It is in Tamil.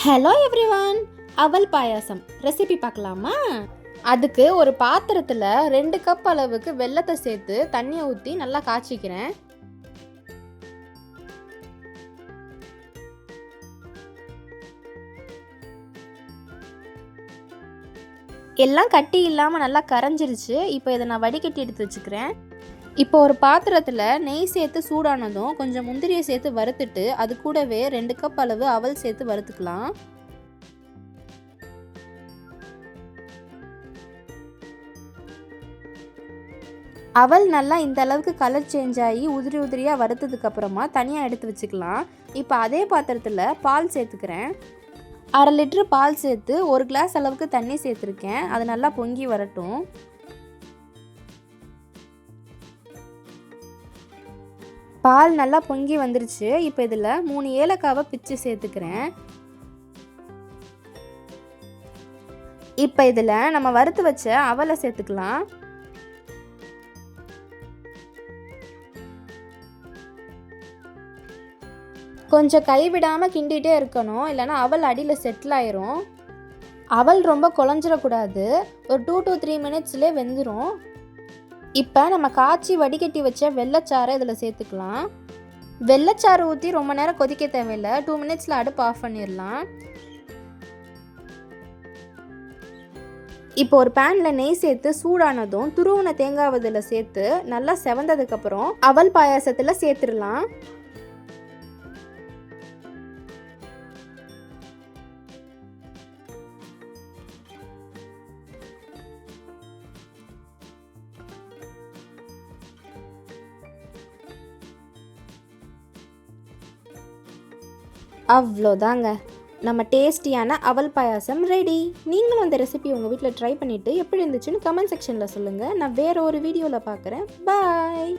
ஹலோ எவ்ரிவன், அவல் பாயாசம் ரெசிபி பார்க்கலாமா? அதுக்கு ஒரு பாத்திரத்தில் 2 கப் அளவுக்கு வெல்லத்தை சேர்த்து தண்ணியை ஊற்றி நல்லா காய்ச்சிக்கிறேன். எல்லாம் கட்டி இல்லாமல் நல்லா கரைஞ்சிருச்சு. இப்போ இதை நான் வடிகட்டி எடுத்து வச்சுக்கிறேன். இப்போ ஒரு பாத்திரத்தில் நெய் சேர்த்து சூடானதும் கொஞ்சம் முந்திரியை சேர்த்து வறுத்துட்டு அது கூடவே 2 கப் அளவு அவல் சேர்த்து வறுத்துக்கலாம். அவல் நல்லா இந்த அளவுக்கு கலர் சேஞ்ச் ஆகி உதிரி உதிரியாக வறுத்ததுக்கு அப்புறமா தனியாக எடுத்து வச்சுக்கலாம். இப்போ அதே பாத்திரத்தில் பால் சேர்த்துக்கிறேன். 1/2 லிட்டர் பால் சேர்த்து 1 கிளாஸ் அளவுக்கு தண்ணி சேர்த்துருக்கேன். அது நல்லா பொங்கி வரட்டும். பால் நல்லா பொங்கி வந்துருச்சு. இப்போ இதில் 3 ஏலக்காவை பிச்சு சேர்த்துக்கிறேன். இப்போ இதில் நம்ம வறுத்து வச்ச அவலை சேர்த்துக்கலாம். கொஞ்சம் கைவிடாமல் கிண்டிகிட்டே இருக்கணும், இல்லைனா அவல் அடியில் செட்டில் ஆயிரும். அவல் ரொம்ப குழஞ்சிடக்கூடாது. ஒரு 2 to 3 மினிட்ஸ்லேயே வெந்துடும். இப்போ நம்ம காய்ச்சி வடிகட்டி வச்ச வெள்ளைச்சாறை இதில் சேர்த்துக்கலாம். வெள்ளைச்சாறு ஊற்றி ரொம்ப நேரம் கொதிக்க தேவையில்லை. 2 மினிட்ஸில் அடுப்பு ஆஃப் பண்ணிடலாம். இப்போ ஒரு பேனில் நெய் சேர்த்து சூடானதும் துருவின தேங்காய் இதில் சேர்த்து நல்லா செவந்ததுக்கப்புறம் அவல் பாயாசத்தில் சேர்த்துடலாம். அவ்வளோதாங்க, நம்ம டேஸ்டியான அவல் பாயாசம் ரெடி. நீங்களும் அந்த ரெசிபி உங்கள் வீட்டில் ட்ரை பண்ணிவிட்டு எப்படி இருந்துச்சுன்னு கமெண்ட் செக்ஷனில் சொல்லுங்கள். நான் வேறு ஒரு வீடியோவில் பார்க்குறேன். பாய்.